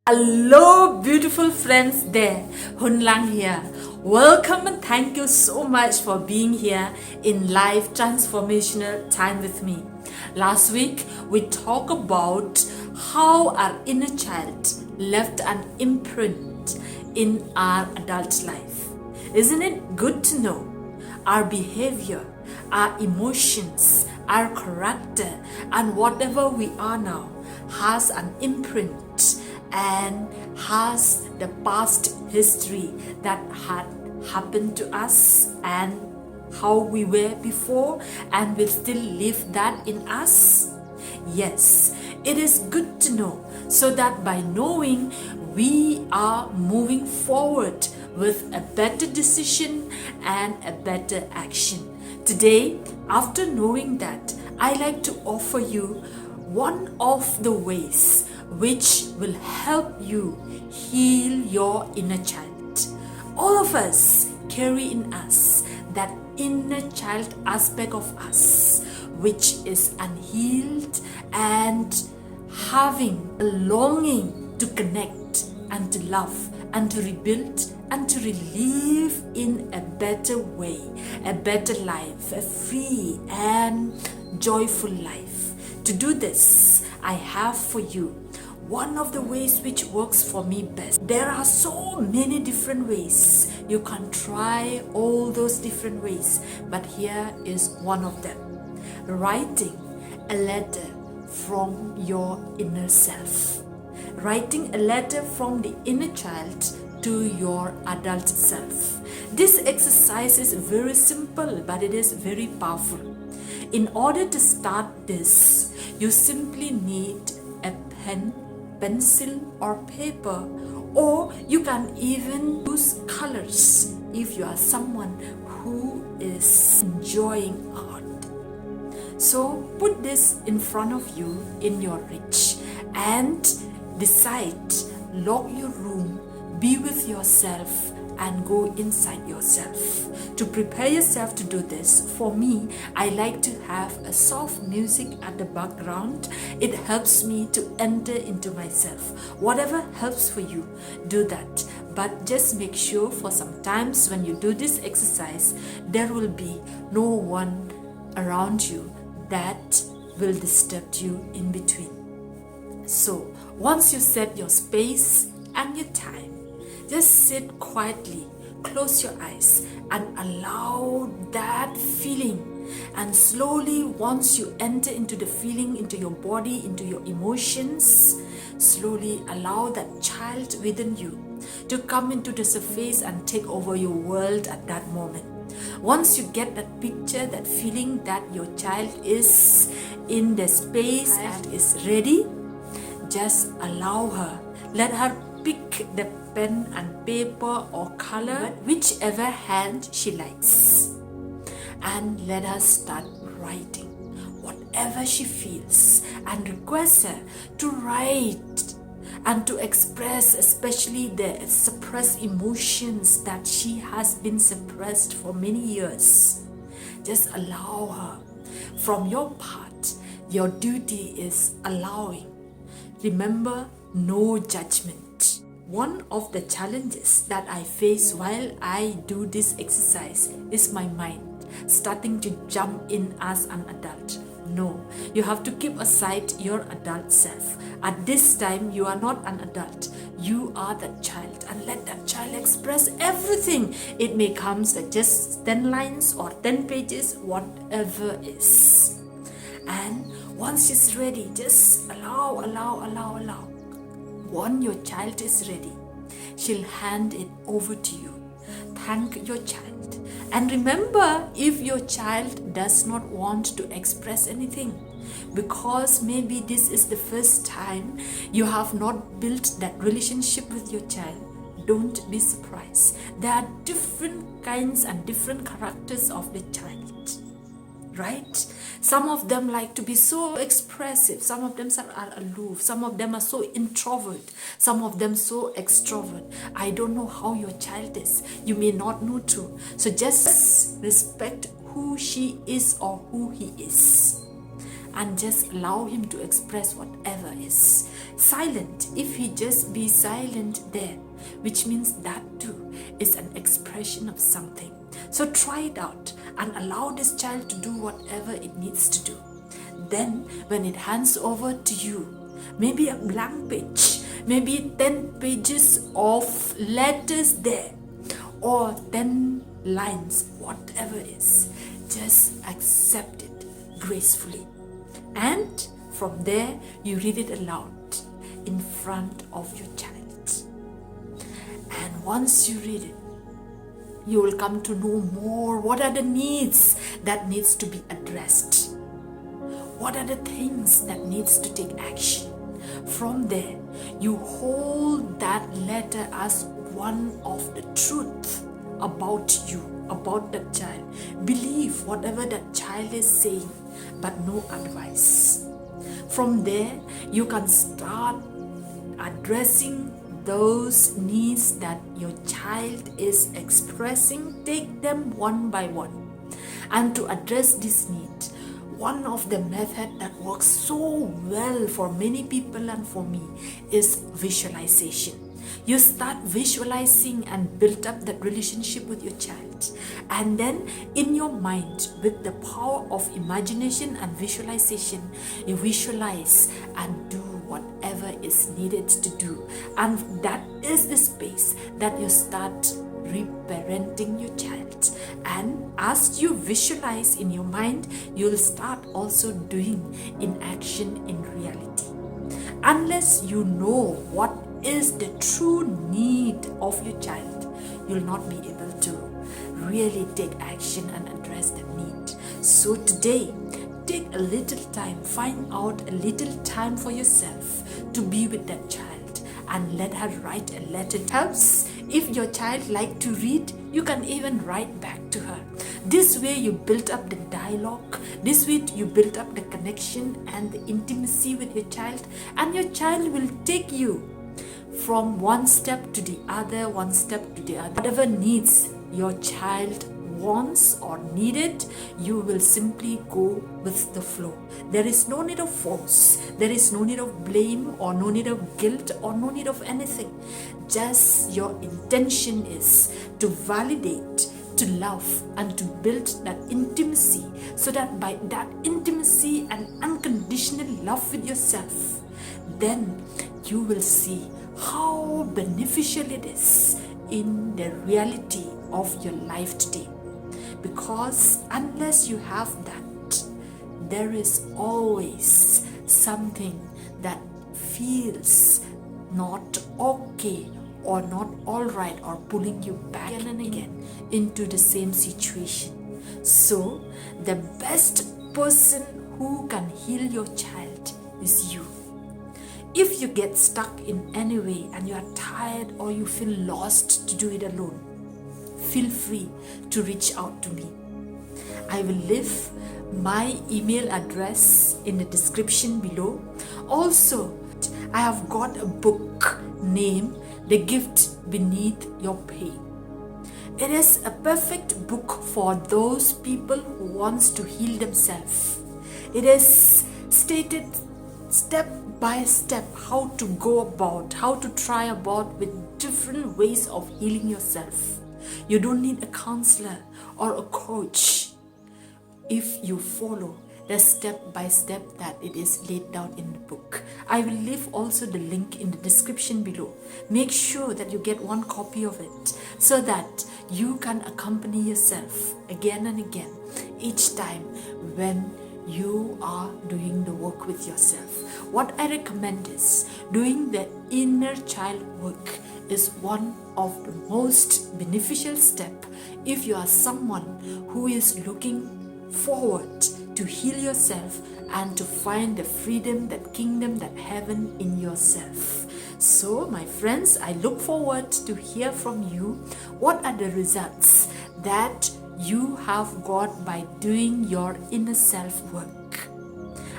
Hello, beautiful friends there. Hun Lang here. Welcome and thank you so much for being here in live transformational time with me. Last week, we talked about how our inner child left an imprint in our adult life. Isn't it good to know our behavior, our emotions, our character, and whatever we are now has an imprint and has the past history that had happened to us and how we were before and will still live that in us? Yes, it is good to know so that by knowing we are moving forward with a better decision and a better action. Today, after knowing that, I like to offer you one of the ways which will help you heal your inner child. All of us carry in us that inner child aspect of us which is unhealed and having a longing to connect and to love and to rebuild and to live in a better way, a better life, a free and joyful life. To do this, I have for you one of the ways which works for me best. There are so many different ways. You can try all those different ways, but here is one of them. Writing a letter from your inner self. Writing a letter from the inner child to your adult self. This exercise is very simple, but it is very powerful. In order to start this, you simply need a pen, pencil, or paper, or you can even use colors if you are someone who is enjoying art. So put this in front of you in your reach and decide, lock your room, be with yourself and go inside yourself. To prepare yourself to do this, for me, I like to have a soft music at the background. It helps me to enter into myself. Whatever helps for you, do that. But just make sure for some times when you do this exercise, there will be no one around you that will disturb you in between. So, once you set your space and your time, just sit quietly, close your eyes and allow that feeling. And slowly, once you enter into the feeling, into your body, into your emotions, slowly allow that child within you to come into the surface and take over your world at that moment. Once you get that picture, that feeling that your child is in the space and is ready, just allow her. Let her pick the pen and paper or color, whichever hand she likes. And let her start writing whatever she feels and request her to write and to express especially the suppressed emotions that she has been suppressed for many years. Just allow her. From your part, your duty is allowing. Remember, no judgment. One of the challenges that I face while I do this exercise is my mind starting to jump in as an adult. No, you have to keep aside your adult self. At this time, you are not an adult. You are that child, and let that child express everything. It may come at just 10 lines or 10 pages, whatever is. And once she's ready, just allow. When your child is ready, she'll hand it over to you. Thank your child. And remember, if your child does not want to express anything, because maybe this is the first time you have not built that relationship with your child, don't be surprised. There are different kinds and different characters of the child. Right? Some of them like to be so expressive. Some of them are aloof. Some of them are so introvert. Some of them so extrovert. I don't know how your child is. You may not know too. So just respect who she is or who he is. and just allow him to express whatever is. Silent, if he just be silent there, which means that too is an expression of something. So try it out and allow this child to do whatever it needs to do. Then when it hands over to you, maybe a blank page, maybe 10 pages of letters there, or 10 lines, whatever it is, just accept it gracefully. And from there, you read it aloud in front of your child. And once you read it, you will come to know more what are the needs that needs to be addressed. What are the things that needs to take action? From there, you hold that letter as one of the truth about you, about that child. Believe whatever that child is saying, but no advice. From there, you can start addressing those needs that your child is expressing. Take them one by one. And to address this need, one of the methods that works so well for many people and for me is visualization. You start visualizing and build up that relationship with your child. And then in your mind, with the power of imagination and visualization, you visualize and do whatever is needed to do. And that is the space that you start reparenting your child. And as you visualize in your mind, you'll start also doing in action in reality. Unless you know what is the true need of your child, you'll not be able to really take action and address the need. So today, take a little time, find out a little time for yourself to be with that child and let her write a letter. It helps. If your child like to read, you can even write back to her. This way you build up the dialogue. This way you build up the connection and the intimacy with your child, and your child will take you from one step to the other, one step to the other. Whatever needs your child wants or needed, you will simply go with the flow. There is no need of force. There is no need of blame or no need of guilt or no need of anything. Just your intention is to validate, to love, and to build that intimacy, so that by that intimacy and unconditional love with yourself, then you will see how beneficial it is in the reality of your life today. Because unless you have that, there is always something that feels not okay or not all right, or pulling you back again and again into the same situation. So the best person who can heal your child is you. If you get stuck in any way and you are tired or you feel lost to do it alone, feel free to reach out to me. I will leave my email address in the description below. Also, I have got a book named The Gift Beneath Your Pain. It is a perfect book for those people who wants to heal themselves. It is stated step by step how to go about, how to try about with different ways of healing yourself. You don't need a counselor or a coach if you follow the step by step that it is laid down in the book. I will leave also the link in the description below. Make sure that you get one copy of it so that you can accompany yourself again and again each time when you are doing the work with yourself. What I recommend is doing the inner child work is one of the most beneficial step if you are someone who is looking forward to heal yourself and to find the freedom, that kingdom, that heaven in yourself. So my friends, I look forward to hear from you. What are the results that you have got by doing your inner self work?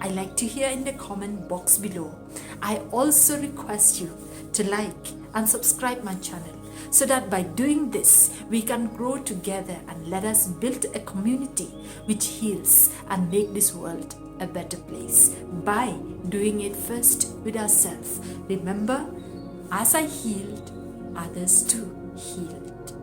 I like to hear in the comment box below. I also request you to like and subscribe my channel, so that by doing this, we can grow together and let us build a community which heals and make this world a better place by doing it first with ourselves. Remember, as I healed, others too healed.